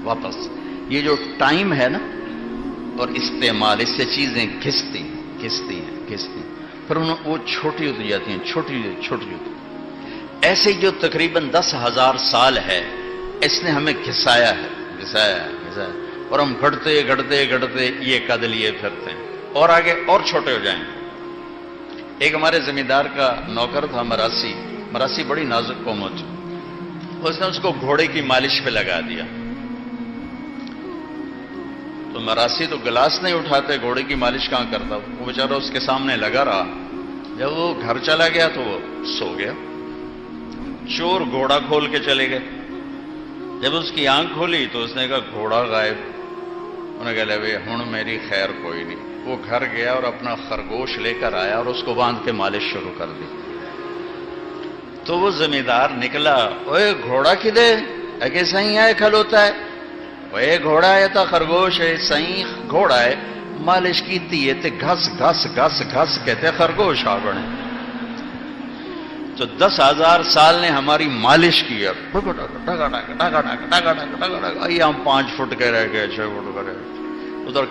واپس. یہ جو ٹائم ہے نا اور استعمال، اس سے چیزیں گھستی ہیں پھر وہ چھوٹی ہوتی جاتی ہیں، چھوٹی ہوتی. ایسے جو تقریباً 10,000 سال ہے اس نے ہمیں گھسایا اور ہم گھڑتے یہ قد لیے پھرتے ہیں اور آگے اور چھوٹے ہو جائیں. ایک ہمارے زمیندار کا نوکر تھا مراسی بڑی نازک قوم ہوتی، اس نے اس کو گھوڑے کی مالش پہ لگا دیا. تو مراسی تو گلاس نہیں اٹھاتے، گھوڑے کی مالش کہاں کرتا، وہ بیچارہ اس کے سامنے لگا رہا. جب وہ گھر چلا گیا تو وہ سو گیا. چور گھوڑا کھول کے چلے گئے. جب اس کی آنکھ کھولی تو اس نے کہا گھوڑا غائب. انہوں نے کہا لے ہن میری خیر کوئی نہیں. وہ گھر گیا اور اپنا خرگوش لے کر آیا اور اس کو باندھ کے مالش شروع کر دی. تو وہ زمیندار نکلا، اوے گھوڑا کدے اگے سہی آئے کھلوتا ہے، اوے گھوڑا ہے تا خرگوش ہے، سہی گھوڑا ہے مالش کیتی ہے تے گھس کہتے خرگوش آ بنے. تو 10,000 سال نے ہماری مالش کی ہے، ہم 5 فٹ کے رہ گئے 6 فٹ کے رہ گئے. ادھر